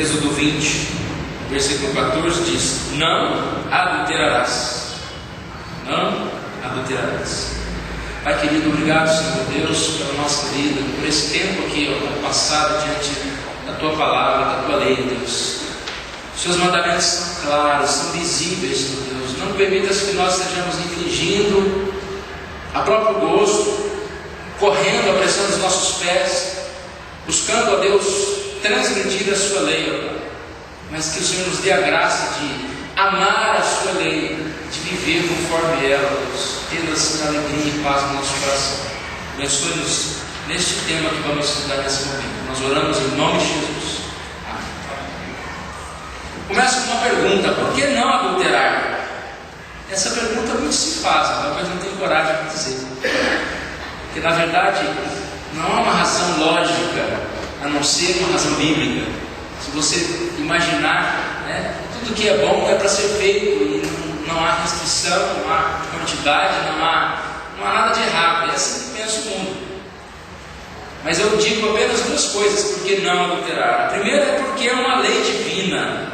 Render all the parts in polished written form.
Êxodo 20, versículo 14 diz: não adulterarás. Não adulterarás. Pai querido, obrigado, Senhor Deus, pela nossa vida, por esse tempo aqui passado diante da Tua palavra, da Tua lei, Deus. Os Seus mandamentos são claros, são visíveis, Senhor Deus. Não permitas que nós estejamos infligindo a próprio gosto, correndo a pressão dos nossos pés, buscando, ó Deus, transgredir a Sua lei, ó Pai. Mas que o Senhor nos dê a graça de amar a Sua lei, de viver conforme ela, Deus, tendo assim alegria e paz no nosso coração. Abençoe-nos neste tema que vamos estudar nesse momento. Nós oramos em nome de Jesus. Amém. Começo com uma pergunta: por que não adulterar? Essa pergunta muito se faz, mas não tenho coragem de dizer. Porque na verdade não há uma razão lógica, a não ser uma razão bíblica. Se você imaginar, tudo que é bom é para ser feito, e não há restrição, não há quantidade, não há nada de errado. É assim que pensa o mundo. Mas eu digo apenas duas coisas: por que não adulterar? A primeira é porque é uma lei divina.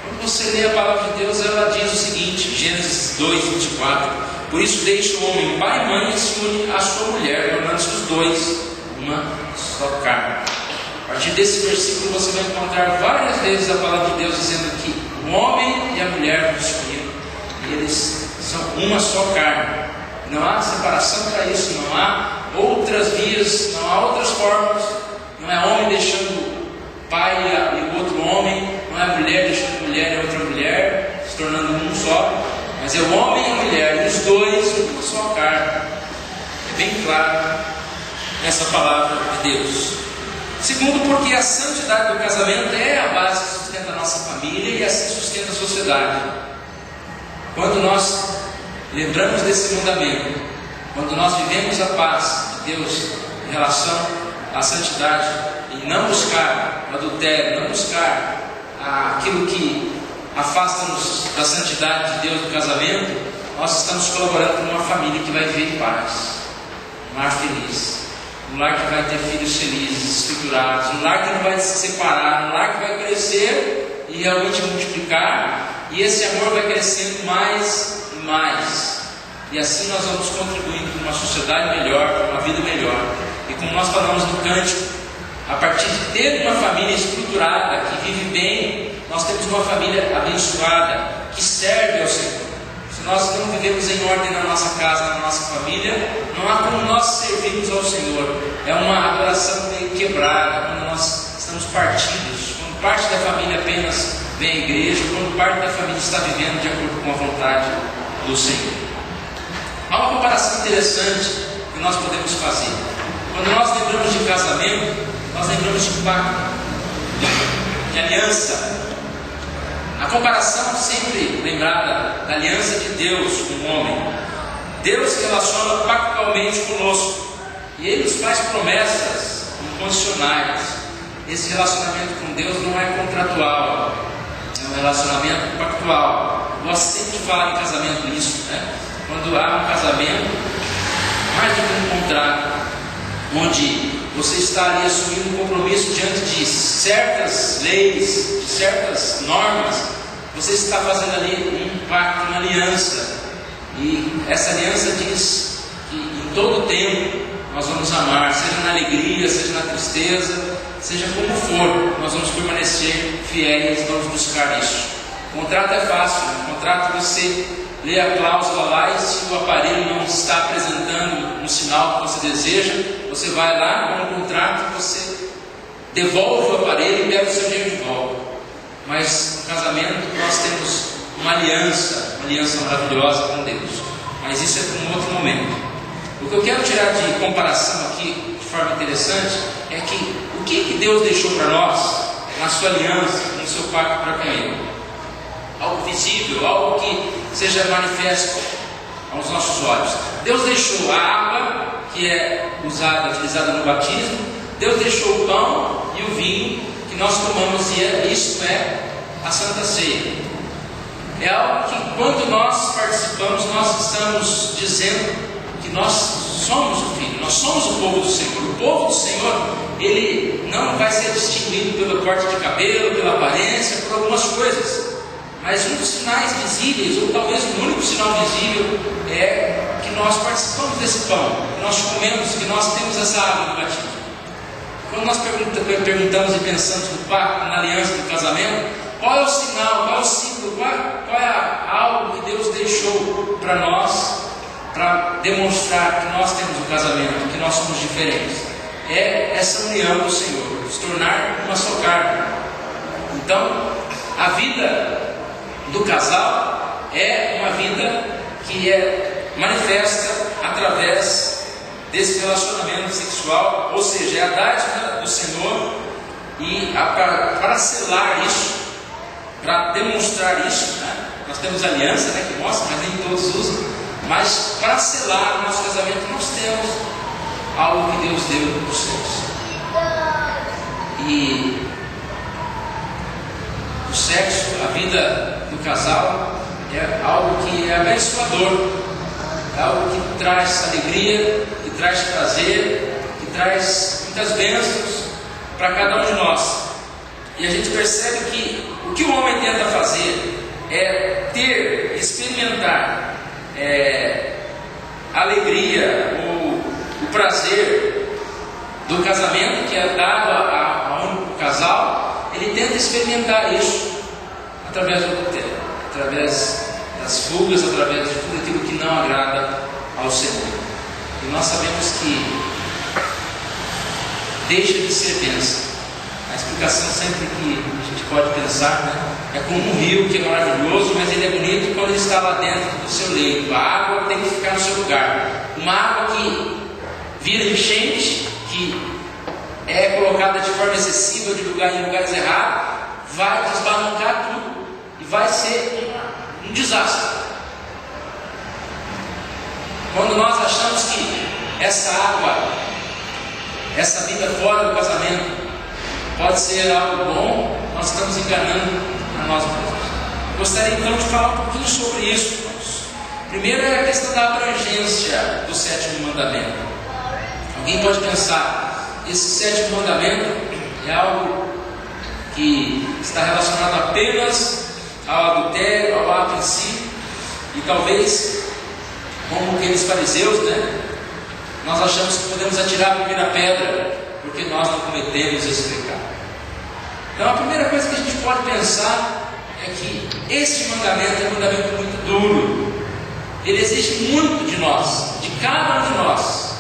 Quando você lê a palavra de Deus, ela diz o seguinte, Gênesis 2, 24: por isso deixa o homem pai e mãe e se une à sua mulher, tornando-se os dois uma só carne. A partir desse versículo você vai encontrar várias vezes a palavra de Deus dizendo que o homem e a mulher se uniram e eles são uma só carne. Não há separação para isso, não há outras vias, não há outras formas. Não é homem deixando pai e o outro homem, não é mulher deixando mulher e outra mulher, se tornando um só, mas é o homem e a mulher, e os dois uma só carne. É bem claro nessa palavra de Deus. Segundo, porque a santidade do casamento é a base que sustenta a nossa família e assim sustenta a sociedade. Quando nós lembramos desse mandamento, quando nós vivemos a paz de Deus em relação à santidade e não buscar o adultério, não buscar aquilo que afasta-nos da santidade de Deus no casamento, nós estamos colaborando com uma família que vai viver em paz, um lar feliz, um lar que vai ter filhos felizes, estruturados, um lar que não vai se separar, um lar que vai crescer e realmente multiplicar, e esse amor vai crescendo mais e mais, e assim nós vamos contribuindo para uma sociedade melhor, para uma vida melhor. E como nós falamos no cântico, a partir de ter uma família estruturada, que vive bem, nós temos uma família abençoada, que serve ao Senhor. Se nós não vivemos em ordem na nossa casa, na nossa família, não há como nós servirmos ao Senhor. É uma adoração meio quebrada, quando nós estamos partidos, quando parte da família apenas vem à igreja, quando parte da família está vivendo de acordo com a vontade do Senhor. Há uma comparação interessante que nós podemos fazer. Quando nós lembramos de casamento, nós lembramos de pacto, de aliança. A comparação sempre lembrada da aliança de Deus com o homem. Deus se relaciona pactualmente conosco e Ele nos faz promessas incondicionais. Esse relacionamento com Deus não é contratual, é um relacionamento pactual. Eu gosto sempre de falar em casamento nisso, Quando há um casamento, mais do que um contrato, onde você está ali assumindo um compromisso diante de certas leis, de certas normas, você está fazendo ali um pacto, uma aliança, e essa aliança diz que em todo tempo nós vamos amar, seja na alegria, seja na tristeza, seja como for, nós vamos permanecer fiéis, vamos buscar isso. O contrato é fácil, o contrato você lê a cláusula lá e se o aparelho não está apresentando um sinal que você deseja, você vai lá com o contrato, você devolve o aparelho e pega o seu dinheiro de volta. Mas no casamento nós temos uma aliança maravilhosa com Deus. Mas isso é para um outro momento. O que eu quero tirar de comparação aqui, de forma interessante, é que o que Deus deixou para nós na sua aliança, no seu pacto para com Ele? Algo visível, algo que seja manifesto aos nossos olhos. Deus deixou a água, que é utilizada no batismo. Deus deixou o pão e o vinho que nós tomamos, e isso é a Santa Ceia. É algo que quando nós participamos, nós estamos dizendo que nós somos o Filho, nós somos o povo do Senhor. O povo do Senhor, ele não vai ser distinguido pelo corte de cabelo, pela aparência, por algumas coisas. Mas um dos sinais visíveis, ou talvez o único sinal visível, é que nós participamos desse pão, que nós comemos, que nós temos essa água no batismo. Quando nós perguntamos e pensamos no pacto, na aliança do casamento, qual é o sinal, qual é o símbolo, qual é algo que Deus deixou para nós, para demonstrar que nós temos um casamento, que nós somos diferentes? É essa união do Senhor, se tornar uma só carne. Então, a vida do casal é uma vida que é manifesta através desse relacionamento sexual, ou seja, é a dádiva do Senhor, e para selar isso, para demonstrar isso, né? Nós temos aliança, né, que mostra, mas nem todos usam. Mas para selar o nosso casamento, nós temos algo que Deus deu dos céus. E o sexo, a vida do casal, é algo que é abençoador, é algo que traz alegria, que traz prazer, que traz muitas bênçãos para cada um de nós. E a gente percebe que o que o homem tenta fazer é experimentar a alegria, o prazer do casamento, que é dado a um casal. Ele tenta experimentar isso através do adultério, através das fugas, através de tudo aquilo que não agrada ao Senhor. E nós sabemos que deixa de ser bênção. A explicação sempre que a gente pode pensar, né, é como um rio que é maravilhoso, mas ele é bonito quando ele está lá dentro do seu leito. A água tem que ficar no seu lugar. Uma água que vira enchente, que é colocada de forma excessiva em lugares errados, vai desbarrancar tudo e vai ser um desastre. Quando nós achamos que essa água, essa vida fora do casamento pode ser algo bom, nós estamos enganando a nós mesmos. Gostaria então de falar um pouquinho sobre isso, irmãos. Primeiro é a questão da abrangência do sétimo mandamento. Alguém pode pensar, esse sétimo mandamento é algo que está relacionado apenas ao adultério, ao ato em si, e talvez, como aqueles fariseus, né, nós achamos que podemos atirar a primeira pedra, porque nós não cometemos esse pecado. Então a primeira coisa que a gente pode pensar é que este mandamento é um mandamento muito duro. Ele exige muito de nós, de cada um de nós.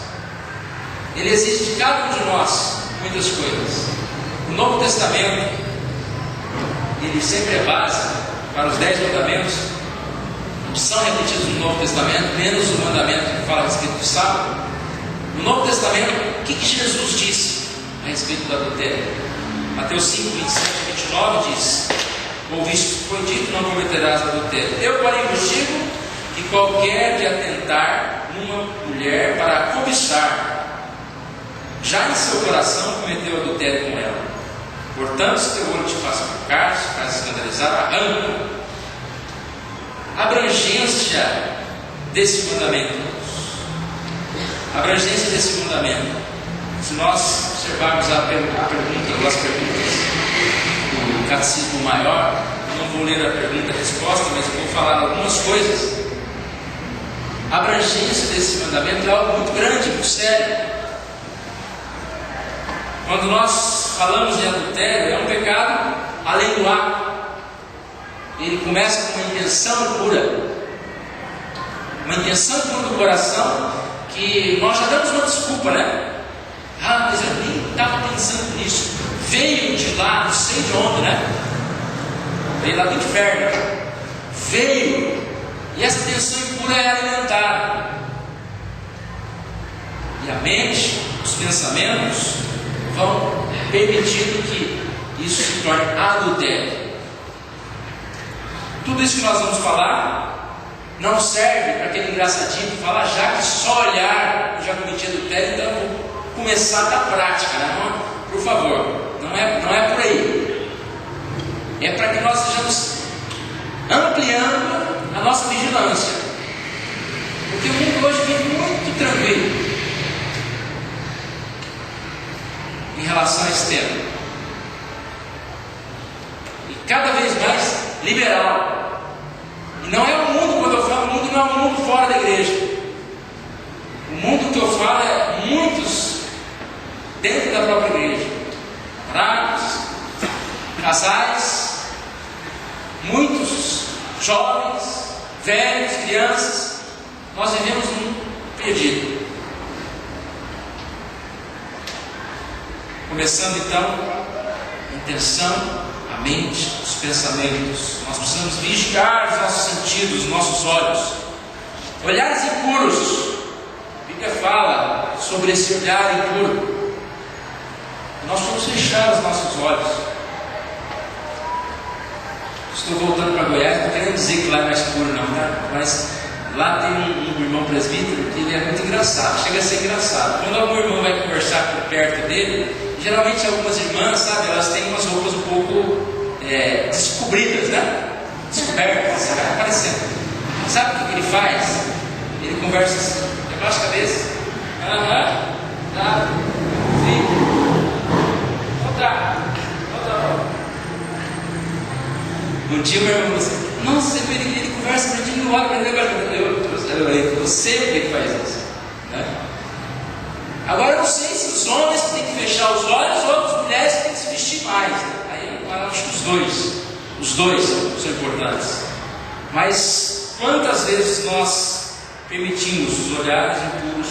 Ele exige de cada um de nós muitas coisas. O Novo Testamento, ele sempre é base para os 10 mandamentos, que são repetidos no Novo Testamento, menos o mandamento que fala a respeito do sábado. No Novo Testamento, o que Jesus disse a respeito do adultério? Mateus 5, 27 e 29 diz: ouviste foi dito, não cometerás adultério. Eu, porém, vos digo que qualquer que atentar numa mulher para a cobiçar, já em seu coração cometeu adultério com ela. Portanto, se teu olho te faz pecar, se faz escandalizar, arranca. A abrangência desse mandamento, a abrangência desse mandamento, se nós observarmos as perguntas do Catecismo Maior, eu não vou ler a pergunta e a resposta, mas eu vou falar algumas coisas. A abrangência desse mandamento é algo muito grande, muito sério. Quando nós falamos em adultério, é um pecado além do ato. Ele começa com uma intenção pura, uma intenção pura do coração, que nós já damos uma desculpa, né? Ah, mas eu nem estava pensando nisso. Veio de lá, não sei de onde, né? Veio lá do inferno. Veio. E essa tensão impura é alimentada. E a mente, os pensamentos vão permitindo que isso se torne adultério. Tudo isso que nós vamos falar não serve para aquele engraçadinho que fala, já que só olhar eu já cometi adultério, então eu vou começar da prática, né? Não, por favor, não é por aí. É para que nós estejamos ampliando a nossa vigilância, porque o mundo hoje vive muito tranquilo em relação externa. E cada vez mais liberal. E não é o mundo, quando eu falo mundo, não é o mundo fora da igreja. O mundo que eu falo é muitos dentro da própria igreja. Namorados, casais, muitos jovens, velhos, crianças. Nós vivemos num perdido. Começando então, a intenção, a mente, os pensamentos. Nós precisamos vigiar os nossos sentidos, os nossos olhos. Olhares impuros. A Bíblia fala sobre esse olhar impuro. Nós vamos fechar os nossos olhos. Estou voltando para Goiás, não querendo dizer que lá é mais puro não, tá? Mas lá tem um irmão presbítero que ele é muito engraçado, chega a ser engraçado. Quando algum irmão vai conversar por perto dele, geralmente algumas irmãs, sabe, elas têm umas roupas um pouco descobridas, né? Descobertas, vai aparecendo. Sabe o que ele faz? Ele conversa assim, abaixa a cabeça. Aham, tá, sim. Então tá. Um dia meu irmão falou assim: nossa, ele conversa para mim, não olha para ele. Eu sei por que faz isso, né? Agora eu não sei se os homens que têm que fechar os olhos ou as mulheres que têm que se vestir mais, né? Aí eu acho que os dois são importantes. Mas quantas vezes nós permitimos os olhares impuros,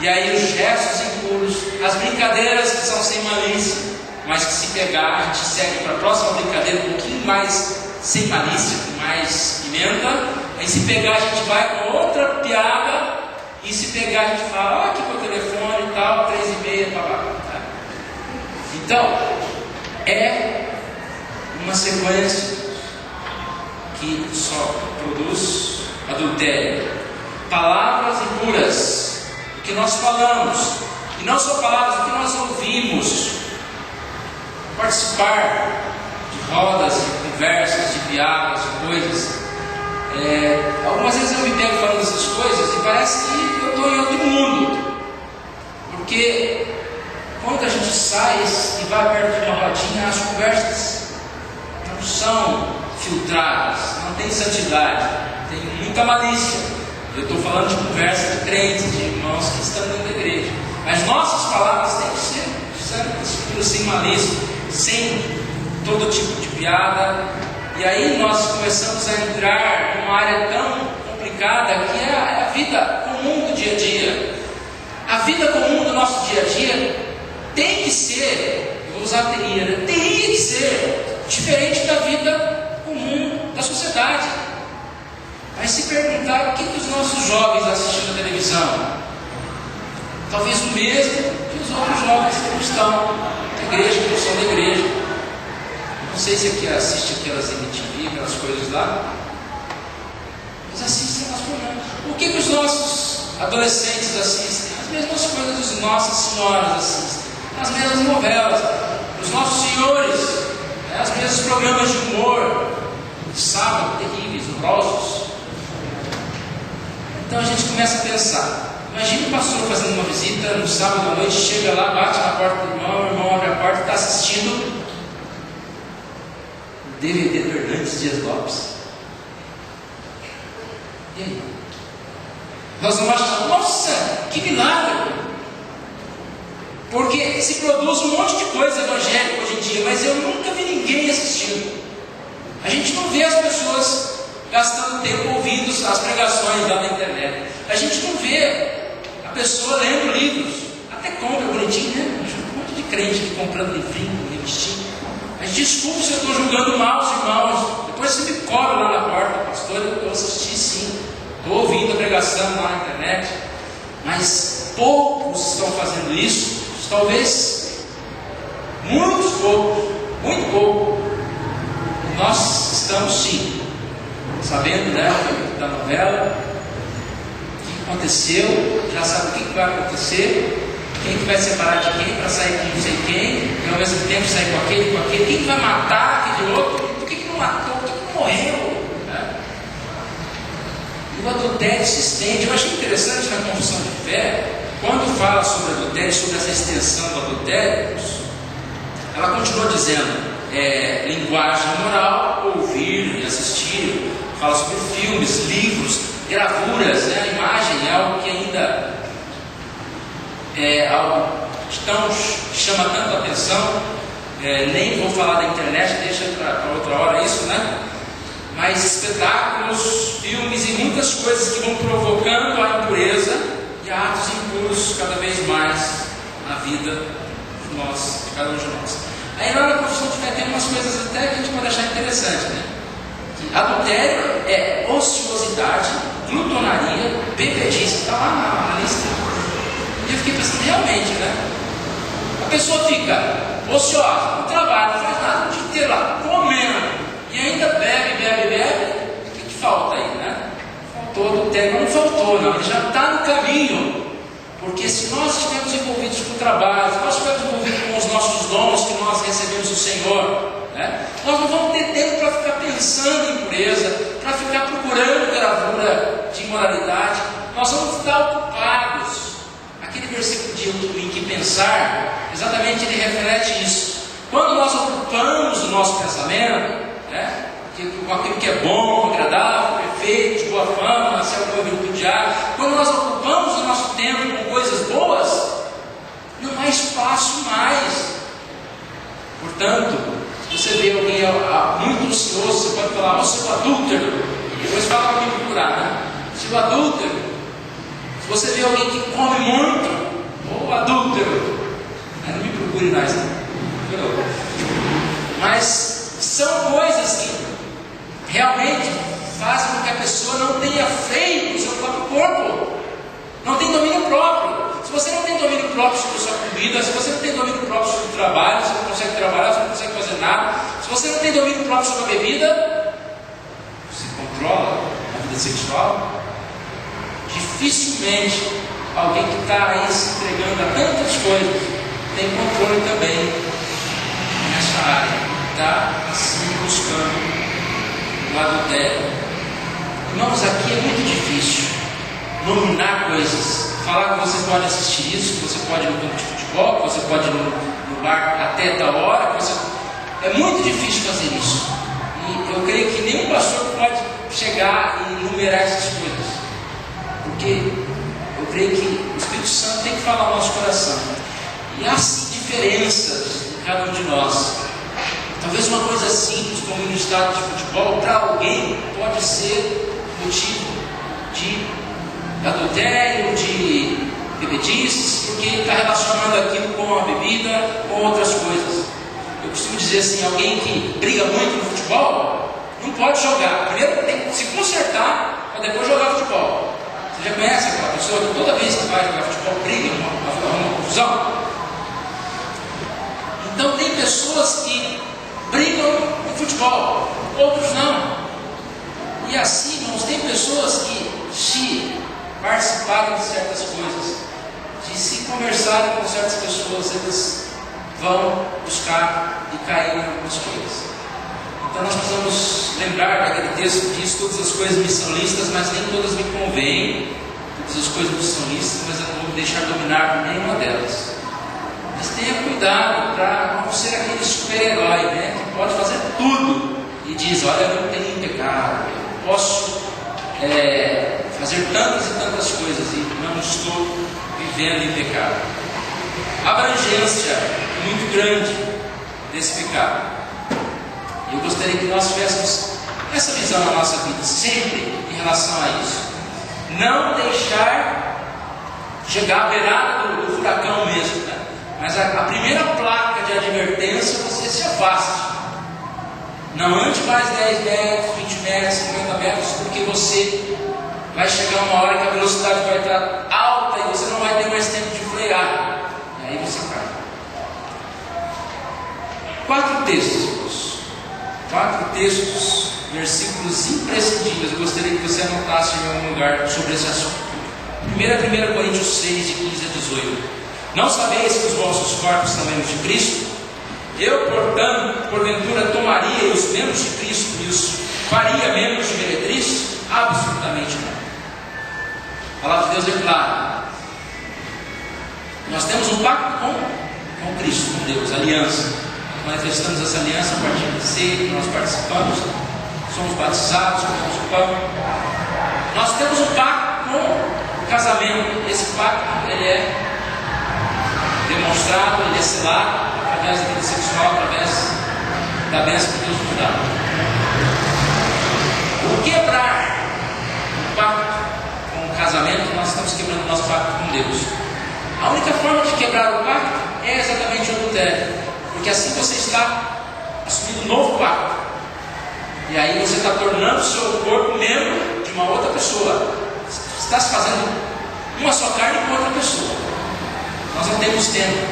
e aí os gestos impuros, as brincadeiras que são sem malícia, mas que se pegar a gente segue para a próxima brincadeira um pouquinho mais sem malícia, com mais pimenta. Aí se pegar a gente vai com outra piada, e se pegar a gente fala, aqui com o telefone e tal, 3h30, tá? Então, é uma sequência que só produz adultério. Palavras impuras, o que nós falamos, e não só palavras, o que nós ouvimos. Participar de rodas, de conversas, de piadas, de coisas. Algumas vezes eu me pego falando essas coisas e parece que eu estou em outro mundo. Porque quando a gente sai e vai perto de uma rodinha, as conversas não são filtradas, não tem santidade, tem muita malícia. Eu estou falando de conversa de crentes, de irmãos que estão dentro da igreja. Mas nossas palavras têm que ser sem malícia, sem todo tipo de piada. E aí nós começamos a entrar numa área tão complicada que é a vida comum do dia a dia. A vida comum do nosso dia a dia tem que ser, eu vou usar a teoria, né? Tem que ser diferente da vida comum da sociedade. Aí se perguntar o que os nossos jovens assistem na televisão, talvez o mesmo que os outros jovens que estão na igreja, que não são da igreja. Não sei se aqui assiste aquelas MTV, aquelas coisas lá, mas assistem as programas. O que os nossos adolescentes assistem? As mesmas coisas que as nossas senhoras assistem, as mesmas novelas. Os nossos senhores, os mesmos programas de humor, de sábado, terríveis, horrorosos. Então a gente começa a pensar. Imagina o pastor fazendo uma visita no sábado à noite, chega lá, bate na porta do irmão, o irmão abre a porta e está assistindo o DVD do Hernandes Dias Lopes. E aí? Nós vamos achar, nossa, que milagre! Porque se produz um monte de coisa evangélica hoje em dia, mas eu nunca vi ninguém assistindo. A gente não vê as pessoas gastando tempo ouvindo as pregações lá na internet. A gente não vê a pessoa lendo livros, até compra bonitinho, né? Um monte de crente aqui comprando livrinho, revistinho. Mas desculpe se eu estou julgando mal os irmãos. Depois você me cobra lá na porta, pastor, eu assisti sim. Estou ouvindo a pregação lá na internet. Mas poucos estão fazendo isso. Talvez muitos poucos, muito pouco. E nós estamos sim sabendo, né, da novela, o que aconteceu, já sabe o que vai acontecer, quem que vai separar de quem para sair com não sei quem, e ao mesmo tempo sair com aquele, quem que vai matar aquele outro, por que não matou, por que não morreu? Né? E o adultério se estende. Eu achei interessante na confissão de fé, quando fala sobre adultério, sobre essa extensão do adultério, ela continua dizendo, linguagem moral, ouvir e assistir, fala sobre filmes, livros, gravuras, né? A imagem é algo que ainda é algo que chama tanto a atenção, nem vou falar da internet, deixa para outra hora isso, né? Mas espetáculos, filmes e muitas coisas que vão provocando a impureza e atos impuros cada vez mais na vida de cada um de nós. Aí na hora da confissão de fé tem umas coisas até que a gente pode achar interessante, né? Que adultério é ociosidade, glutonaria, bebedice, está lá na lista. E eu fiquei pensando, realmente, né? A pessoa fica ociosa, não trabalha, não faz nada, o dia inteiro lá, comendo, e ainda bebe, o que falta aí, né? Faltou adultério, não faltou, não, ele já está no caminho. Porque se nós estivermos envolvidos com o trabalho, se nós estivermos envolvidos com os nossos dons que nós recebemos do Senhor, né, nós não vamos ter tempo para ficar pensando em pureza, para ficar procurando gravura de imoralidade, nós vamos ficar ocupados. Aquele versículo de em que pensar, exatamente ele reflete isso. Quando nós ocupamos o nosso pensamento, né, com aquilo que é bom, agradável, perfeito, de boa fama, céu do virtudiar, quando nós ocupamos o nosso tempo com coisas boas, não há espaço mais. Portanto, se você vê alguém muito ocioso, você pode falar, seu adúltero, depois fala para me procurar, né? Seu adúltero. Se você vê alguém que come muito, ou adúltero, não me procure mais, não. Mas são coisas que realmente fazem com que a pessoa não tenha freio no seu próprio corpo, não tem domínio próprio. Se você não tem domínio próprio sobre a sua comida, se você não tem domínio próprio sobre o trabalho, você não consegue trabalhar, você não consegue fazer nada, se você não tem domínio próprio sobre a bebida, você controla a vida sexual, dificilmente alguém que está aí se entregando a tantas coisas tem controle também nessa área, está assim buscando o adultério. Irmãos, aqui é muito difícil nominar coisas, falar que você pode assistir isso, que você pode ir no campo de futebol, que você pode ir no bar até tal hora, que você... é muito difícil fazer isso. E eu creio que nenhum pastor pode chegar e enumerar essas coisas, porque eu creio que o Espírito Santo tem que falar no nosso coração. E há sim diferenças em cada um de nós. Talvez uma coisa simples como um estádio de futebol, para alguém pode ser motivo de adultério, de bebedices, porque ele está relacionando aquilo com a bebida, com outras coisas. Eu costumo dizer assim, alguém que briga muito no futebol, não pode jogar. Primeiro tem que se consertar, para depois jogar futebol. Você já conhece aquela pessoa que toda vez que vai jogar futebol, briga, uma confusão? Então tem pessoas que brigam no futebol, outros não. E assim, irmãos, tem pessoas que se participarem de certas coisas, de se conversarem com certas pessoas, eles vão buscar e cair em algumas coisas. Então nós precisamos lembrar daquele texto que diz: todas as coisas me são lícitas, mas nem todas me convêm. Todas as coisas me são lícitas, mas eu não vou me deixar dominar por nenhuma delas. Mas tenha cuidado para não ser aquele super-herói, né, que pode fazer tudo e diz: olha, eu não tenho pecado, eu posso fazer tantas e tantas coisas e não estou vivendo em pecado. A abrangência é muito grande desse pecado. E eu gostaria que nós tivéssemos essa visão na nossa vida, sempre em relação a isso. Não deixar chegar à beirada do furacão mesmo, né? Mas a primeira placa de advertência, você se afaste. Não ande mais 10 metros, 20 metros, 50 metros, porque você vai chegar uma hora que a velocidade vai estar alta e você não vai ter mais tempo de frear. E aí você cai. 4 textos, versículos imprescindíveis. Eu gostaria que você anotasse em algum lugar sobre esse assunto. 1 Coríntios 6, de 15 a 18. Não sabeis que os vossos corpos são membros de Cristo? Eu, portanto, porventura tomaria os membros de Cristo e os faria membros de meretriz? Absolutamente não. A palavra de Deus é clara. Nós temos um pacto com Cristo, com Deus, aliança. Manifestamos essa aliança a partir da ceia que nós participamos, somos batizados, comemos o pão. Nós temos um pacto com o casamento. Esse pacto ele é demonstrado, ele é selado através da vida sexual, através da bênção que Deus nos dá. O quebrar o pacto com o casamento, nós estamos quebrando o nosso pacto com Deus. A única forma de quebrar o pacto é exatamente o adultério, porque assim você está assumindo um novo pacto, e aí você está tornando o seu corpo membro de uma outra pessoa. Você está se fazendo uma só carne com outra pessoa. Nós não temos tempo,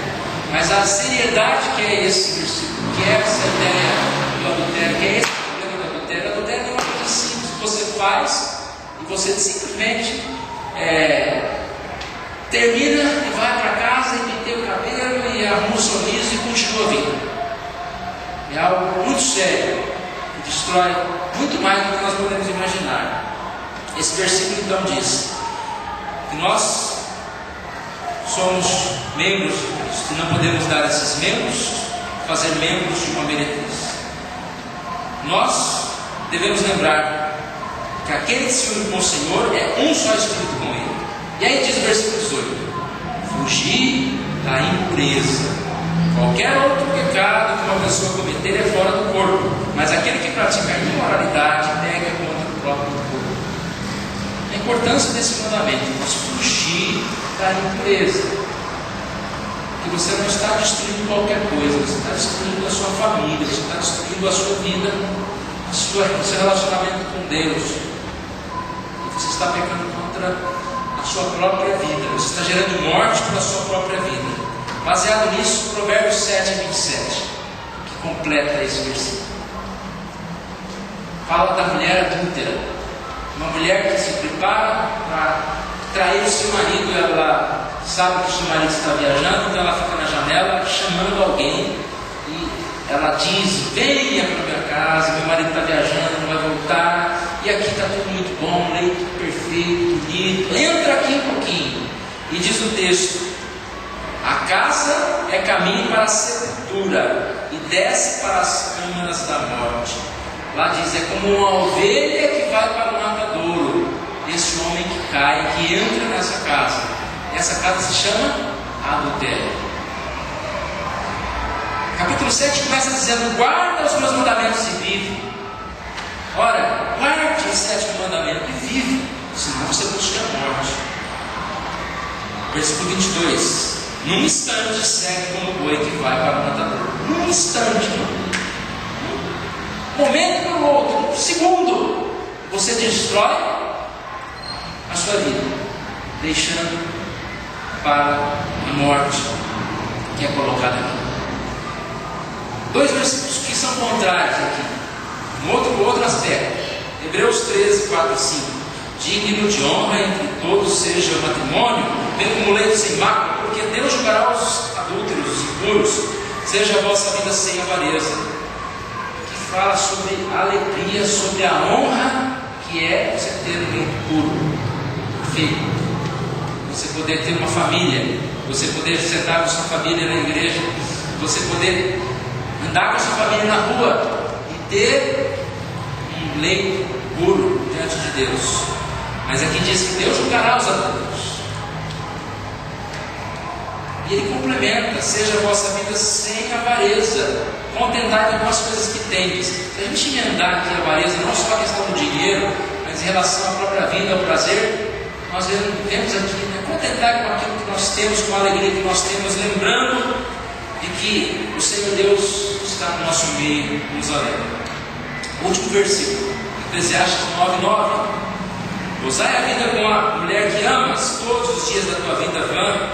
mas a seriedade que é esse versículo, que é essa ideia do adultério, que é esse problema do adultério. O adultério é uma coisa simples que você faz e você simplesmente termina e vai para casa e penteia o cabelo e arruma um sorriso e continua a vida. É algo muito sério que destrói muito mais do que nós podemos imaginar. Esse versículo então diz que nós somos membros de Cristo e não podemos dar a esses membros, fazer membros de uma meretriz. Nós devemos lembrar que aquele que se une com o Senhor é um só espírito com Ele. E aí diz o versículo 18: fugir da impureza. Qualquer outro pecado que uma pessoa cometer é fora do corpo, mas aquele que pratica a imoralidade pega contra o próprio corpo. A importância desse mandamento: nós fugir da impureza. Que você não está destruindo qualquer coisa, você está destruindo a sua família, você está destruindo a sua vida, o seu relacionamento com Deus. Você está pecando contra a sua própria vida, você está gerando morte para a sua própria vida. Baseado nisso, Provérbios 7:27, que completa esse versículo, fala da mulher adúltera, uma mulher que se prepara para trair o seu marido. Ela sabe que o seu marido está viajando, então ela fica na janela chamando alguém e ela diz: venha para minha casa, meu marido está viajando, não vai voltar, e aqui está tudo muito bom, leito perfeito, bonito, entra aqui um pouquinho. E diz o texto: a casa é caminho para a sepultura e desce para as câmaras da morte. Lá diz: é como uma ovelha que vai para o matadouro. Esse homem que cai, que entra nessa casa. Essa casa se chama adultério. Capítulo 7 começa dizendo: guarda os meus mandamentos e vive. Ora, guarde o 7º mandamento e vive, senão você busca a morte. Versículo 22: num instante segue como boi que vai para o matador. Num instante, um momento para o outro, um segundo, você destrói a sua vida, deixando para a morte que é colocada aqui. Dois versículos que são contrários aqui. Outro aspecto, Hebreus 13, 4 e 5: digno de honra entre todos seja o matrimônio, bem como leite sem mácula, porque Deus julgará os adúlteros, os impuros. Seja a vossa vida sem avareza. Que fala sobre a alegria, sobre a honra que é você ter um leite puro, perfeito, você poder ter uma família, você poder sentar com a sua família na igreja, você poder andar com a sua família na rua e ter um leito puro diante de Deus. Mas aqui diz que Deus julgará os adúlteros. E ele complementa: seja a vossa vida sem avareza, contentai com as coisas que tendes. Se a gente emendar aqui a avareza, não só a questão do dinheiro, mas em relação à própria vida, ao prazer, nós vemos aqui, contentar com aquilo que nós temos, com a alegria que nós temos, lembrando de que o Senhor Deus está no nosso meio, nos alegra. Último versículo, Eclesiastes 9:9: gozai a vida com a mulher que amas todos os dias da tua vida vã,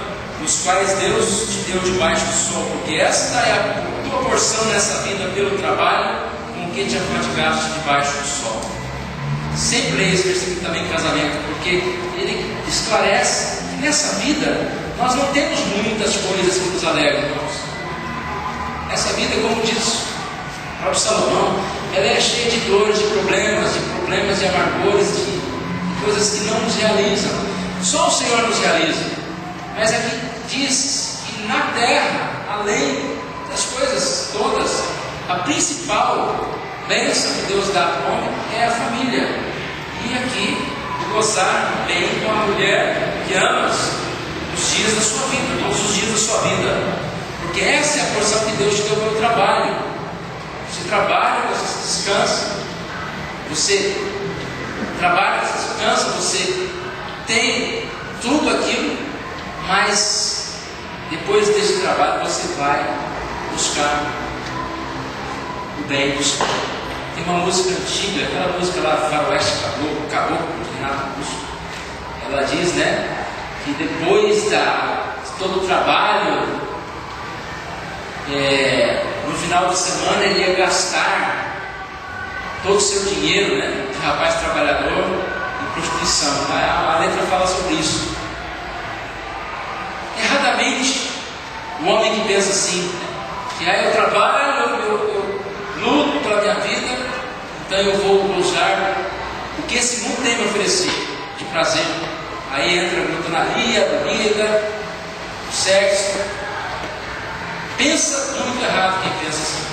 os quais Deus te deu debaixo do sol, porque esta é a tua porção nessa vida pelo trabalho com que te afadigaste debaixo do sol. Sempre leio esse versículo também em casamento, porque ele esclarece que nessa vida nós não temos muitas coisas que nos alegram, irmãos. Essa vida, como diz o próprio Salomão, ela é cheia de dores, de problemas, de amargores, de coisas que não nos realizam. Só o Senhor nos realiza. Mas aqui diz que na terra, além das coisas todas, a principal bênção que Deus dá ao homem é a família. E aqui, gozar bem com a mulher que amas os dias da sua vida, todos os dias da sua vida, porque essa é a porção que Deus te deu pelo trabalho. Você trabalha, você descansa, você trabalha, você descansa, você tem tudo aquilo, mas depois desse trabalho você vai buscar o bem do Senhor. Tem uma música antiga, aquela música lá, Faroeste Caboclo, de Renato Russo. Ela diz, né, que depois de todo o trabalho, no final de semana ele ia gastar todo o seu dinheiro, né, de rapaz trabalhador, em prostituição. A letra fala sobre isso. Erradamente, o homem que pensa assim, que eu trabalho, eu luto pela minha vida, então eu vou usar o que esse mundo tem a me oferecer de prazer. Aí entra a glutonaria, a bebida, o sexo. Pensa muito errado quem pensa assim.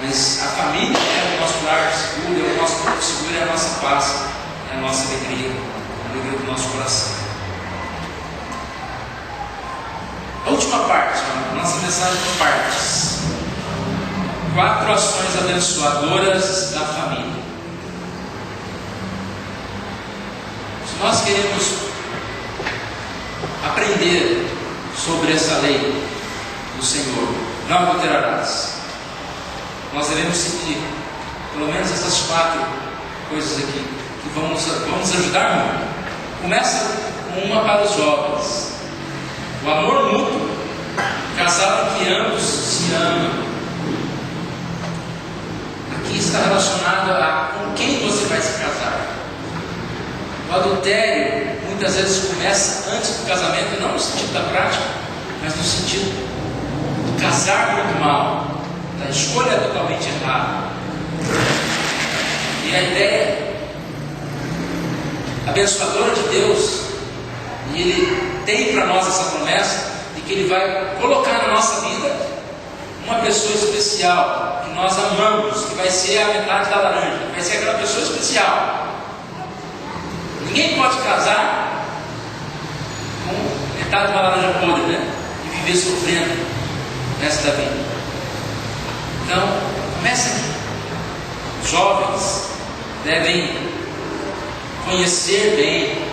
Mas a família é o nosso lar seguro, é o nosso porto seguro, é a nossa paz, é a nossa alegria, a alegria do nosso coração. A última parte, nossa mensagem de partes. 4 ações abençoadoras da família. Se nós queremos aprender sobre essa lei do Senhor, não adulterarás, nós devemos seguir pelo menos essas 4 coisas aqui, que vão nos ajudar muito. Começa com uma para os jovens: o amor mútuo, casal em que ambos se amam. Aqui está relacionado a com quem você vai se casar. O adultério muitas vezes começa antes do casamento, não no sentido da prática, mas no sentido de casar muito mal, da escolha totalmente errada. E a ideia abençoadora de Deus, e Ele tem para nós essa promessa de que Ele vai colocar na nossa vida uma pessoa especial que nós amamos, que vai ser a metade da laranja, que vai ser aquela pessoa especial. Ninguém pode casar com metade de uma laranja podre, né? E viver sofrendo o resto da vida. Então, começa aqui. Os jovens devem conhecer bem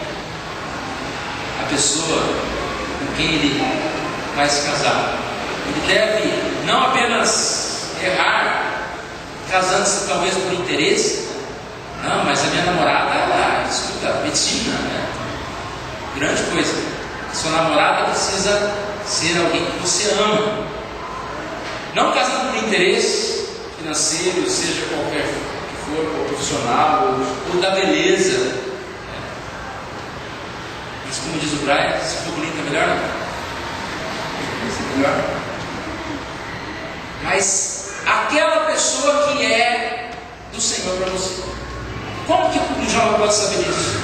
a pessoa com quem ele vai se casar. Ele deve não apenas errar, casando-se talvez por interesse. Não, mas a minha namorada, ela estuda medicina, né? Grande coisa. Sua namorada precisa ser alguém que você ama. Não casando por interesse financeiro, seja qualquer que for, ou profissional, ou da beleza. Mas como diz o Brian, se for bonito é melhor, não? Melhor. Mas aquela pessoa que é do Senhor para você. Como que um jovem pode saber disso?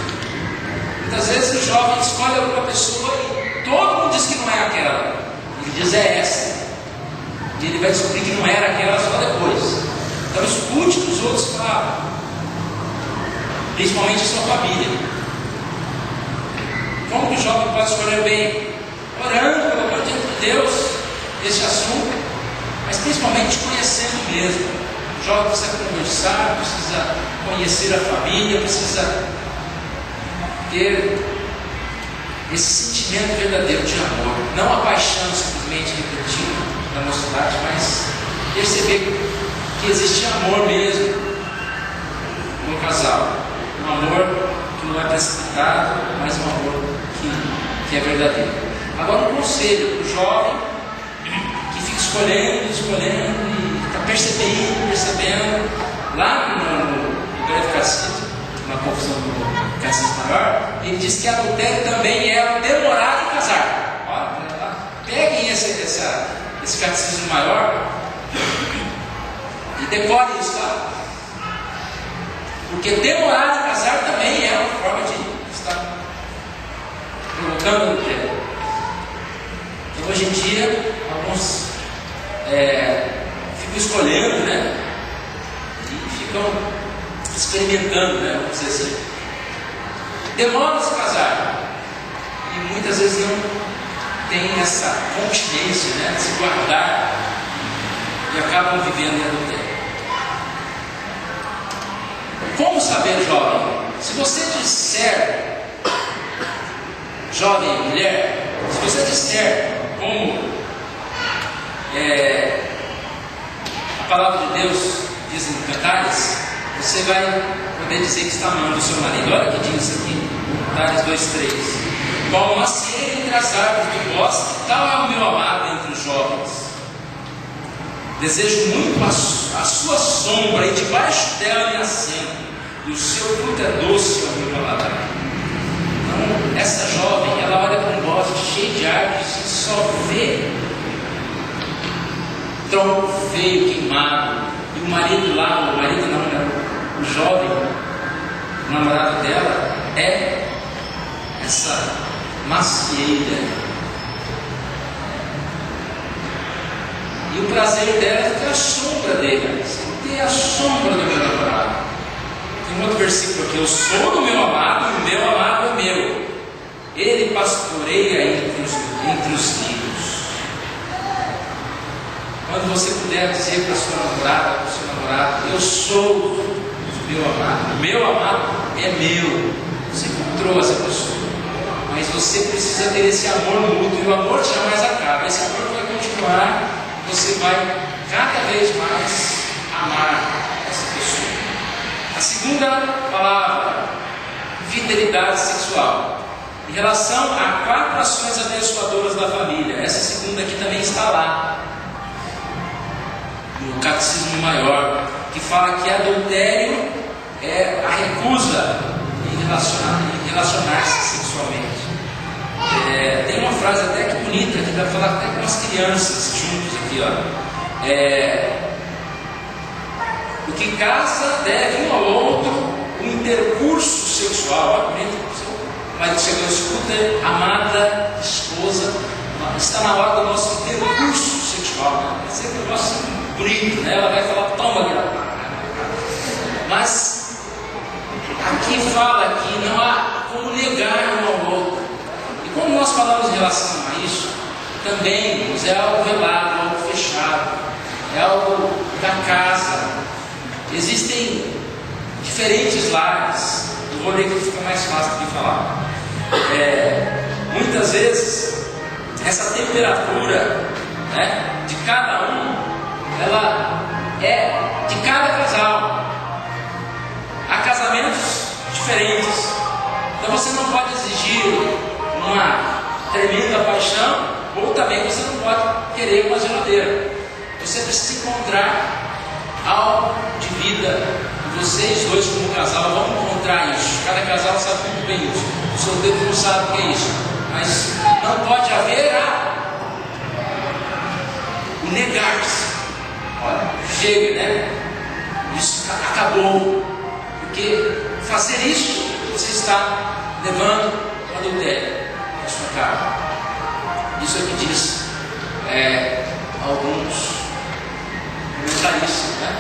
Muitas vezes o jovem escolhe alguma pessoa e todo mundo diz que não é aquela. Ele diz é essa. E ele vai descobrir que não era aquela só depois. Então escute o que os outros falam, principalmente a sua família. Como que o jovem pode escolher bem? Orando, colocando diante de Deus esse assunto, mas principalmente conhecendo mesmo. O jovem precisa conversar, precisa conhecer a família, precisa ter esse sentimento verdadeiro de amor, não a paixão simplesmente repetida da mocidade, mas perceber que existe amor mesmo no casal, um amor que não é precipitado, mas um amor que é verdadeiro. Agora um conselho para o jovem que fica escolhendo e está percebendo, lá no grande catecismo, na confusão do catecismo maior, ele diz que adultério também é demorar em casar. Olha, peguem esse catecismo maior e decorem isso lá. Porque demorar em casar também é uma forma de estar provocando adultério. Hoje em dia, alguns ficam escolhendo, né? E ficam experimentando, né? Vamos dizer assim. Demoram a se casar e muitas vezes não tem essa continência, né? De se guardar e acabam vivendo em adultério. Como saber, jovem? Se você disser, jovem mulher, se você disser como a palavra de Deus diz em Cantares, você vai poder dizer que está amando o seu marido. Olha o que diz aqui, Cantares 2:3. Qual uma macieira entre as árvores do bosque, tal é o meu amado entre os jovens. Desejo muito a sua sombra, e debaixo dela me assento, e o seu fruto é doce ao meu paladar. Então, essa jovem, ela olha para um bosque cheio de árvores e só vê tronco feio, queimado, e o marido lá, o jovem, o namorado dela, é essa macieira. E o prazer dela é ter a sombra dele, ter a sombra do meu namorado. Tem um outro versículo aqui: eu sou do meu amado e o meu amado é meu. Ele pastoreia entre os rios. Quando você puder dizer para a sua namorada, para o seu namorado: eu sou do meu amado, o meu amado é meu. Você encontrou essa pessoa, mas você precisa ter esse amor mútuo, e o amor jamais acaba. Esse amor vai continuar. Você vai cada vez mais amar essa pessoa. A segunda palavra, fidelidade sexual. Em relação a 4 ações abençoadoras da família, essa segunda aqui também está lá, no Catecismo Maior, que fala que adultério é a recusa em relacionar-se sexualmente. Tem uma frase até que bonita, que dá para falar até com as crianças juntos aqui, ó. O que casa deve um ao outro o intercurso sexual. Olha, bonito. Mas chegou, escuta, amada esposa, está na hora do nosso intercurso sexual, né? É sempre um negócio bonito, né? Ela vai falar, toma, mas aqui fala que não há como negar um ao outro. E quando nós falamos em relação a isso, também é algo velado, algo fechado, é algo da casa. Existem diferentes lares. Eu vou ler que fica mais fácil de falar. Muitas vezes essa temperatura, né, de cada um, ela é de cada casal. Há casamentos diferentes, então você não pode exigir uma tremenda paixão, ou também você não pode querer uma geladeira. Você precisa encontrar algo de vida, e vocês dois como casal vão encontrar isso. Cada casal sabe muito bem isso. O solteiro não sabe o que é isso, mas não pode haver o negar-se. Olha, chega, né? Isso acabou, porque fazer isso, você está levando o adultério na sua casa. Isso é o que diz alguns comentaristas, né?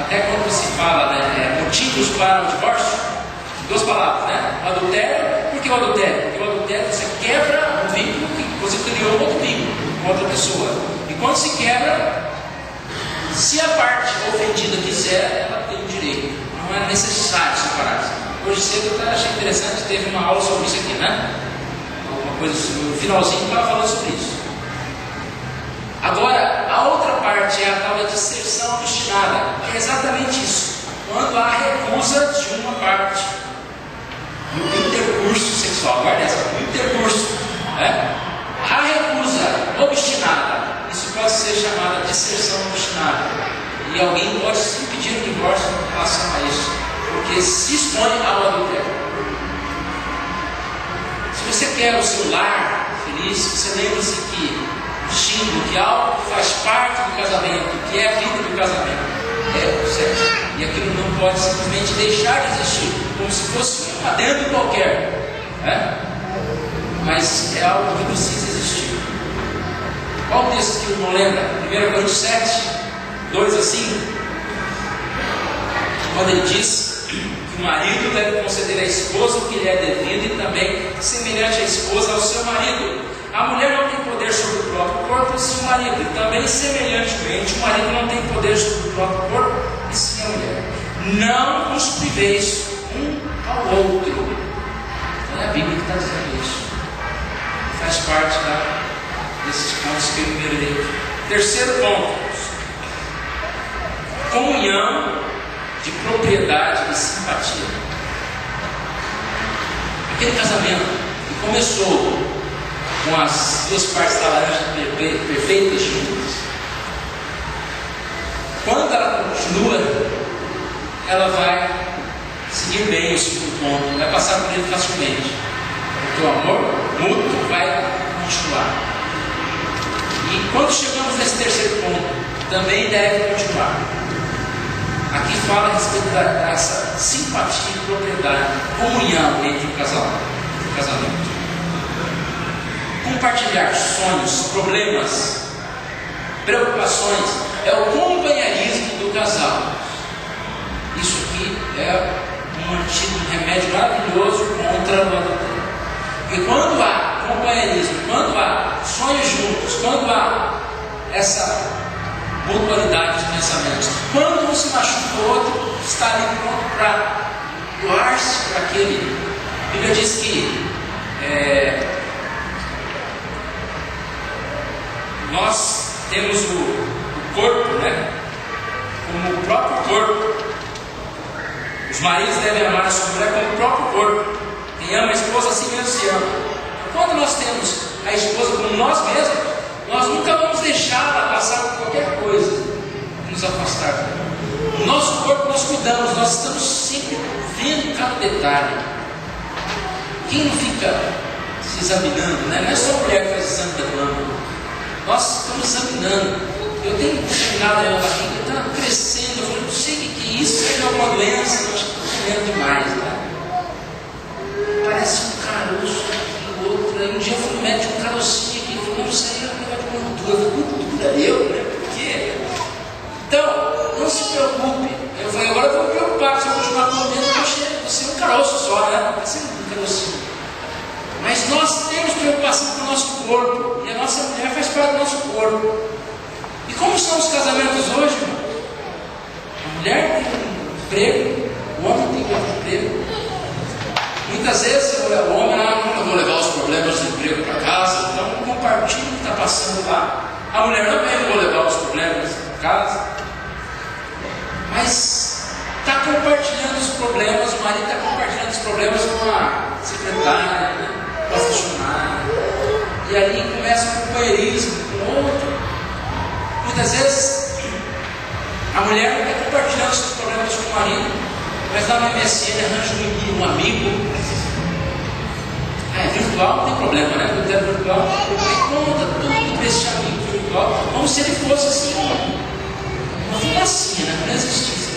Até quando se fala, né, motivos para o divórcio, 2 palavras, né? O adultério. Por que o adultério? Porque o adultério, você quebra um vínculo que você criou outro vínculo com outra pessoa. E quando se quebra, se a parte ofendida quiser, ela tem o direito. Não é necessário separar-se. Hoje cedo eu achei interessante, teve uma aula sobre isso aqui, né? Alguma coisa, no finalzinho estava falando sobre isso. Agora, a outra parte é a tal da disserção obstinada, que é exatamente isso. Quando há recusa de uma parte no intercurso sexual, guarda essa, no intercurso, né? A recusa obstinada, isso pode ser chamada de disserção obstinada. E alguém pode se pedir um divórcio em relação a isso, porque se expõe ao adultério. Se você quer o seu lar feliz, você lembre-se que que algo que faz parte do casamento, que é a vida do casamento, é o sexo. E aquilo não pode simplesmente deixar de existir, como se fosse um adendo qualquer, né? Mas é algo que precisa existir. Qual texto que não lembra? 1 Coríntios 7, 2 a 5. Quando ele diz que o marido deve conceder à esposa o que lhe é devido e também semelhante à esposa ao seu marido. A mulher não tem poder sobre o próprio corpo, e sim o marido. E também semelhantemente, o marido não tem poder sobre o próprio corpo, e sim a mulher. Não os priveis um ao outro. Então é a Bíblia que está dizendo isso. Faz parte desses pontos que eu enumerei. Terceiro ponto: comunhão de propriedade e simpatia. Aquele casamento que começou com as duas partes da laranja perfeitas juntas, quando ela continua, ela vai seguir bem o segundo ponto, vai passar por ele facilmente, porque o amor mútuo vai continuar. E quando chegamos nesse terceiro ponto, também deve continuar. Aqui fala a respeito dessa simpatia e propriedade, comunhão entre o casamento. Compartilhar sonhos, problemas, preocupações, é o companheirismo do casal. Isso aqui é um antídoto, um remédio maravilhoso contra o adultério. Porque quando há companheirismo, quando há sonhos juntos, quando há essa mutualidade de pensamentos, quando um se machuca, o outro está ali pronto para doar-se para aquele. A Bíblia diz que nós temos o corpo, como o próprio corpo. Os maridos devem amar a sua mulher como o próprio corpo. Quem ama a esposa, assim mesmo se ama. Quando nós temos a esposa como nós mesmos, nós nunca vamos deixá-la passar por qualquer coisa que nos afastar dela. O nosso corpo nós cuidamos, nós estamos sempre vendo cada detalhe. Quem não fica se examinando, Não é só a mulher que faz exame da mama. Nós estamos examinando. Eu tenho examinado a minha barriga, está crescendo. Eu falei, não sei o que é isso, se é alguma doença, eu acho que estou comendo demais, Parece um caroço aqui, outro. Aí um dia eu fui no médico, um carocinho aqui, ele falou, não, isso aí é um negócio de gordura. Gordura por quê? Então, não se preocupe. Eu falei, agora eu vou me preocupar, se eu continuar comendo, você é um caroço só, Vai ser um carocinho. Mas nós temos preocupação com o nosso corpo, e a nossa mulher faz parte do nosso corpo. E como são os casamentos hoje, irmão? A mulher tem um emprego, o homem tem outro emprego. Muitas vezes o homem, não vou levar os problemas do emprego para casa, então compartilho o que está passando lá. A mulher também não vou levar os problemas para casa. Mas está compartilhando os problemas, o marido está compartilhando os problemas com a secretária, com a funcionária. E aí começa um companheirismo com o outro. Muitas vezes a mulher não está compartilhando os problemas com o marido, mas lá no MSN arranja um amigo. Virtual não tem problema, Porque é virtual, conta tudo para esse amigo virtual, como se ele fosse assim, uma fumacinha, Não existisse,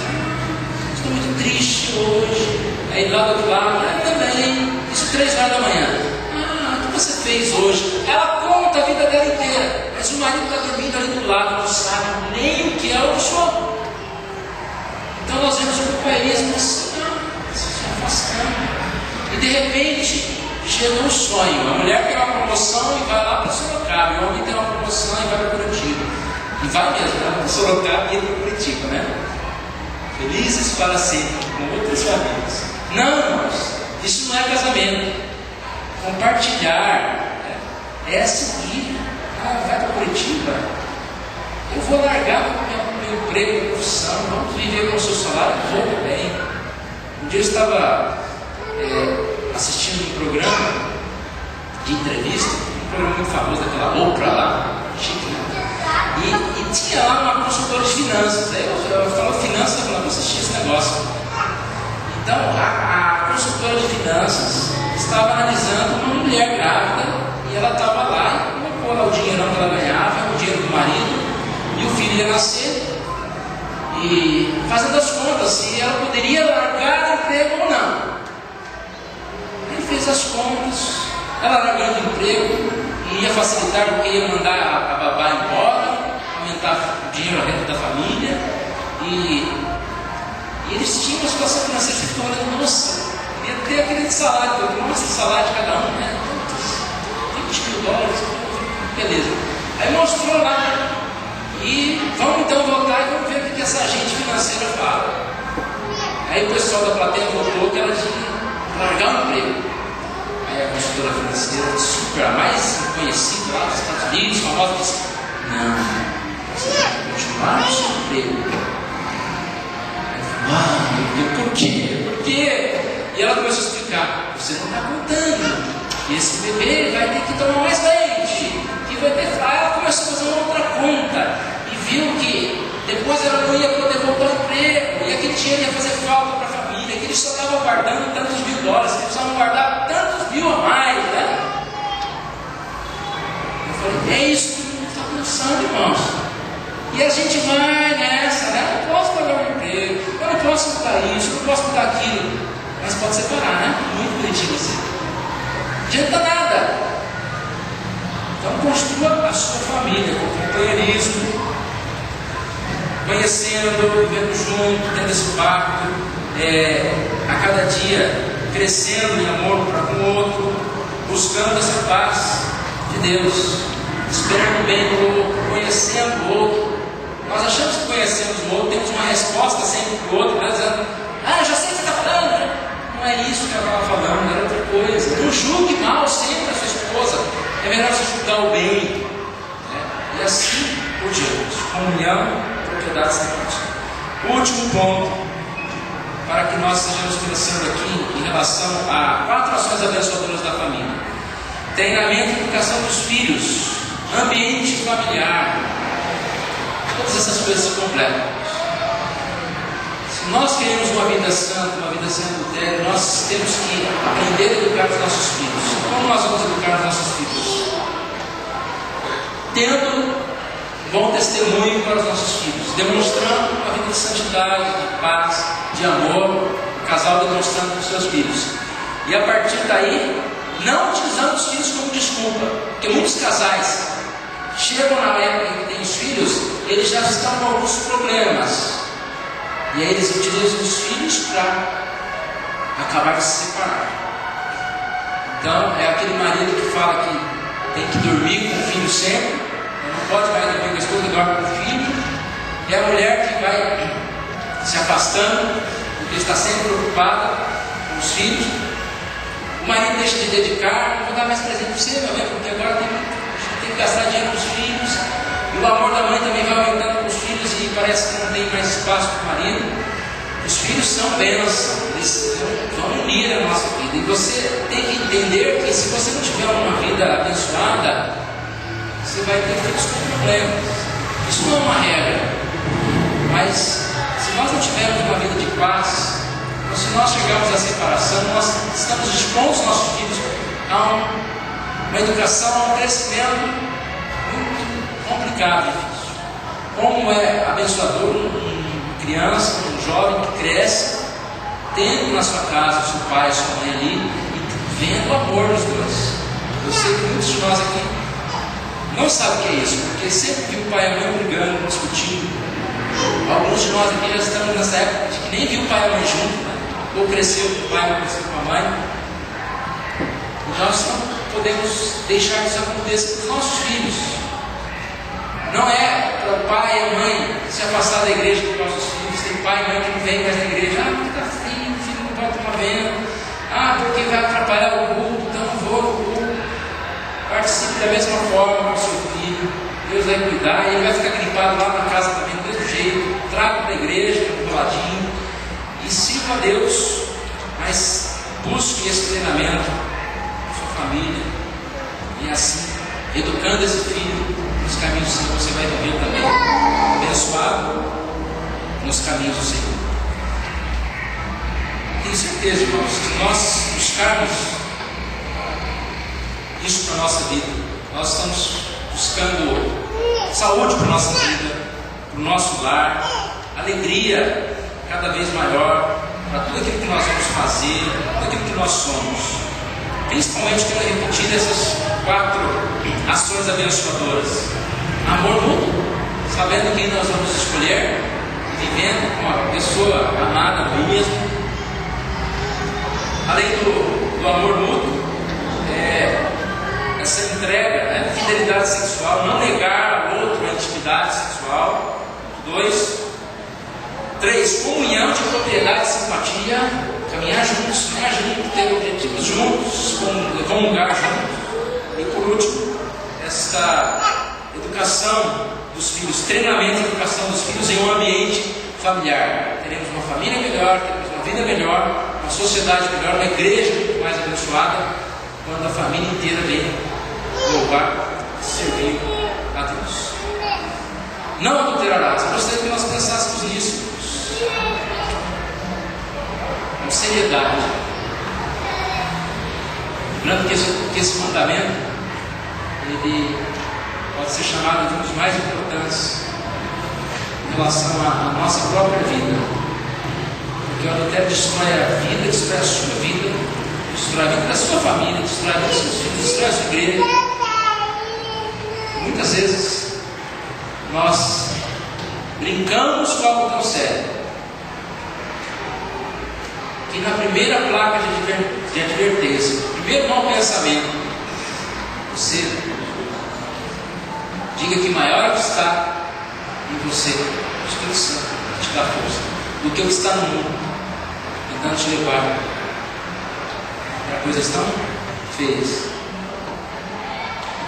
Estou muito triste hoje. Aí lá do outro lado, também, isso 3 horas da manhã. O que você fez hoje? Ela conta a vida dela inteira, mas o marido está dormindo ali do lado, não sabe nem o que é o sono. Então nós vemos o companheirismo assim, se afastando. E de repente chega um sonho. A mulher tem uma promoção e vai lá para Sorocaba. E o homem tem uma promoção e vai para Curitiba. E vai mesmo, para Sorocaba e para Curitiba, Felizes para sempre, com outras famílias. Não, irmãos, isso não é casamento. Compartilhar é seguir. Vai para Curitiba? Eu vou largar meu emprego, minha profissão, vamos viver com o seu salário, vou bem. Um dia eu estava assistindo um programa de entrevista, um programa muito famoso daquela Oprah lá, chique, e tinha lá uma consultora de finanças. Aí eu falo finanças, eu vou assistir esse negócio. Então a consultora de finanças estava analisando uma mulher grávida e ela estava lá e colocou lá o dinheirão que ela ganhava, o dinheiro do marido, e o filho ia nascer, e fazendo as contas se ela poderia largar o emprego ou não. Ele fez as contas, ela largando o emprego, ia facilitar porque ia mandar a babá embora, aumentar o dinheiro a renda da família, e eles tinham uma situação financeira que ficou olhando, nossa, ia ter aquele salário, nossa, salário de cada um, né? $20 mil, beleza. Aí mostrou lá, e vamos então voltar e vamos ver o que essa agente financeira fala. Aí o pessoal da plateia votou que ela tinha largar o emprego. Aí a consultora financeira, super, a mais conhecida lá dos Estados Unidos, famosa, disse: não, você vai continuar no seu emprego. Aí por quê? Por quê? E ela começou a explicar: você não está contando, e esse bebê vai ter que tomar mais leite, e vai ter. Aí ela começou a fazer uma outra conta, e viu que depois ela não ia poder voltar ao emprego, e aquele dinheiro ia fazer falta para a família, que eles só estavam guardando tantos $1000, que eles precisavam guardar tantos mil a mais, né? Eu falei: é isso que o mundo está pensando, irmãos. E a gente vai nessa, né? Eu não posso pagar um emprego, eu não posso mudar isso, eu não posso mudar aquilo. Mas pode separar, né? Muito bonitinho assim. Não adianta nada. Então construa a sua família com companheirismo, conhecendo, vivendo junto, tendo esse pacto, a cada dia crescendo em amor para com o outro, buscando essa paz de Deus, esperando o bem do outro, conhecendo o outro. Nós achamos que conhecemos o outro, temos uma resposta sempre para o outro, né? Dizendo: ah, eu já sei o que você está falando, né? Não é isso que ela estava falando, era outra coisa. Não julgue mal sempre a sua esposa, é melhor você julgar o bem, né? E assim por diante. Comunhão, propriedade sacratível. Último ponto, para que nós estejamos crescendo aqui em relação a 4 ações abençoadoras da família: treinamento e educação dos filhos, ambiente familiar. Todas essas coisas se completam. Se nós queremos uma vida santa, uma vida sem adultério, nós temos que aprender a educar os nossos filhos. Como nós vamos educar os nossos filhos? Tendo bom testemunho para os nossos filhos, demonstrando uma vida de santidade, de paz, de amor, o casal demonstrando para os seus filhos. E a partir daí, não utilizando os filhos como desculpa, porque muitos casais chegam na época em que têm os filhos, eles já estão com alguns problemas, e aí eles utilizam os filhos para acabar de se separar. Então é aquele marido que fala que tem que dormir com o filho sempre, não pode mais dormir com a esposa, dorme com o filho, e a mulher que vai se afastando, porque está sempre preocupada com os filhos. O marido deixa de dedicar: não vou dar mais presente para você, meu bem, porque agora tem que gastar dinheiro com os filhos, e o amor da mãe também vai aumentando com os filhos, e parece que não tem mais espaço para o marido. Os filhos são bênçãos, eles vão unir a nossa vida, e você tem que entender que se você não tiver uma vida abençoada, você vai ter filhos com problemas. Isso não é uma regra, mas se nós não tivermos uma vida de paz, ou se nós chegarmos à separação, nós estamos expondo os nossos filhos a uma educação, a um crescimento muito complicado e difícil. Como é abençoador uma criança, um jovem que cresce tendo na sua casa o seu pai, a sua mãe ali, e vendo o amor dos dois. Eu sei que muitos de nós aqui não sabem o que é isso, porque sempre viu o pai e a mãe brigando, discutindo. Alguns de nós aqui já estamos nessa época de que nem viu o pai e a mãe junto, né? Ou cresceu com o pai, ou cresceu com a mãe. Nós não podemos deixar que isso aconteça com os nossos filhos. Não é para o pai e a mãe se afastar da igreja dos nossos filhos. Tem pai e mãe que não vem mais na igreja. Ah, porque está frio, o filho não pode tomar vento. Ah, porque vai atrapalhar o culto, então não vou no culto. Participe da mesma forma com o seu filho. Deus vai cuidar, e ele vai ficar gripado lá na casa também do mesmo jeito. Traga para a igreja, enroladinho, e sirva a Deus, mas busque esse treinamento com sua família, e assim, educando esse filho nos caminhos do Senhor, você vai viver também abençoado nos caminhos do Senhor. Tenho certeza, irmãos, se nós buscarmos isso para a nossa vida, nós estamos buscando saúde para a nossa vida, para o nosso lar, alegria cada vez maior para tudo aquilo que nós vamos fazer, tudo aquilo que nós somos. principalmente quando repetir essas 4 ações abençoadoras. Amor mútuo, sabendo quem nós vamos escolher, vivendo com a pessoa amada mesmo. Além do amor mútuo, essa entrega, fidelidade sexual, não negar ao outro a intimidade sexual. 2, 3, comunhão de propriedade e simpatia, caminhar juntos, ter objetivos juntos, comungar juntos. E por último, essa educação dos filhos, treinamento e educação dos filhos em um ambiente familiar. Teremos uma família melhor, teremos uma vida melhor, uma sociedade melhor, uma igreja muito mais abençoada, quando a família inteira vem louvar e servir a Deus. Não adulterarás. Eu gostaria que nós pensássemos nisso com seriedade. Lembrando que esse mandamento ele pode ser chamado de um dos mais importantes em relação à nossa própria vida, porque o adultério destrói a vida, destrói a sua vida, destrói a vida da sua família, destrói a vida dos seus filhos, destrói a sua igreja. Muitas vezes nós brincamos com algo tão sério que na primeira placa de advertência, no primeiro mau pensamento, você diga que maior é o que está em você, o Espírito Santo, que te dá força, do que o que está no mundo, tentando te levar para coisas tão feias.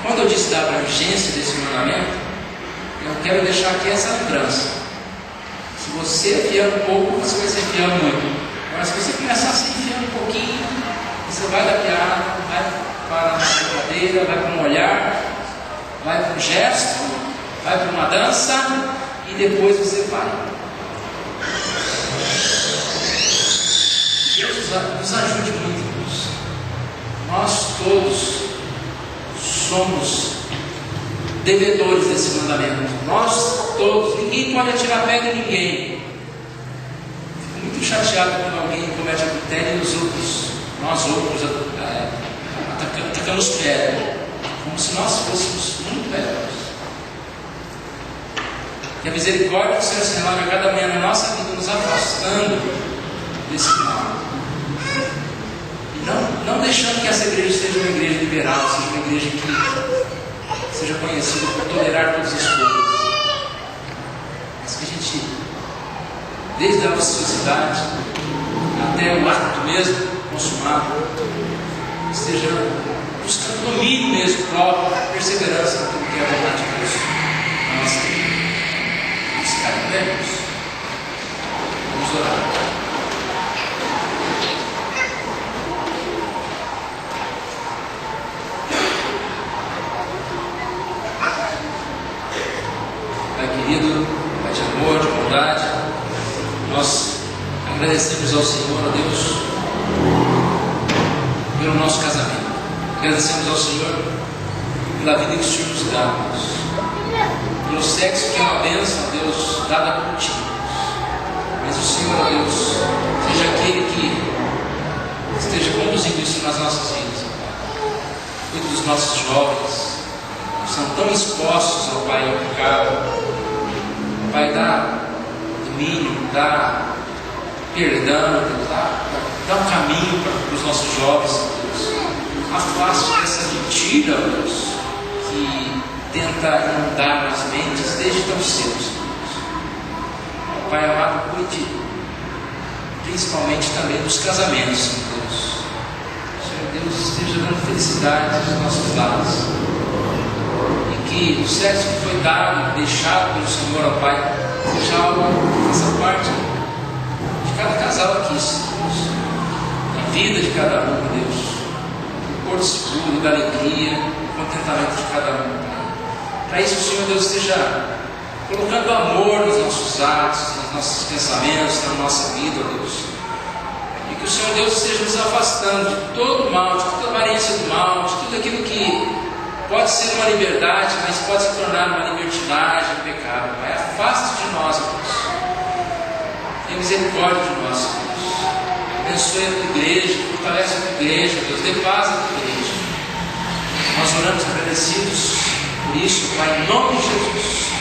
Quando eu disse da abrangência desse mandamento, eu quero deixar aqui essa lembrança. Se você enfiar um pouco, você vai se enfiar muito. Mas se você começar a se enfiar um pouquinho, você vai da piada, vai para uma brincadeira, vai para um olhar, vai para um gesto, vai para uma dança e depois você vai. Deus nos ajude muito, irmãos. Nós todos somos devedores desse mandamento. Nós todos, ninguém pode atirar pedra em ninguém. Fico muito chateado quando alguém comete adultério e os outros, nós outros, atacamos pedra, como se nós fôssemos muito pedras. Que a misericórdia do Senhor se renove a cada manhã na nossa vida, nos afastando desse mal. E não deixando que essa igreja seja uma igreja liberal, seja uma igreja que seja conhecida por tolerar todas as coisas, mas que a gente, desde a ociosidade até o ato mesmo consumado, esteja buscando domínio mesmo próprio, perseverança naquilo que é a vontade de Deus na nossa vida. Vamos ficar em pé, vamos orar. Querido, Pai de amor, de bondade, nós agradecemos ao Senhor, a Deus, pelo nosso casamento. Agradecemos ao Senhor pela vida que o Senhor nos dá, Deus, pelo sexo que é uma bênção, Deus, dada por Ti. Mas o Senhor, ó Deus, seja aquele que esteja conduzindo isso nas nossas vidas. Cuide dos nossos jovens, que são tão expostos ao Pai, ao pecado. Pai, dá domínio, dá perdão, dá um caminho para os nossos jovens, Deus. Afaste essa mentira, Deus, que tenta inundar as mentes desde tão cedo, Deus. Pai amado, cuide principalmente também dos casamentos, Deus. Senhor Deus, esteja dando felicidade aos nossos lares. Que o sexo que foi dado, deixado pelo Senhor, ó Pai, seja algo que faça parte de cada casal aqui, Deus, da vida de cada um, Deus, do porto seguro, da alegria, do contentamento de cada um, Pai. Para isso o Senhor Deus esteja colocando amor nos nossos atos, nos nossos pensamentos, na nossa vida, ó Deus, e que o Senhor Deus esteja nos afastando de todo o mal, de toda a aparência do mal, de tudo aquilo que pode ser uma liberdade, mas pode se tornar uma libertinagem, um pecado. Pai, afaste de nós, Deus. Tenha misericórdia de nós, Deus. abençoe a tua igreja, fortalece a tua igreja, Deus, dê paz à tua igreja. Nós oramos agradecidos por isso, Pai, em nome de Jesus.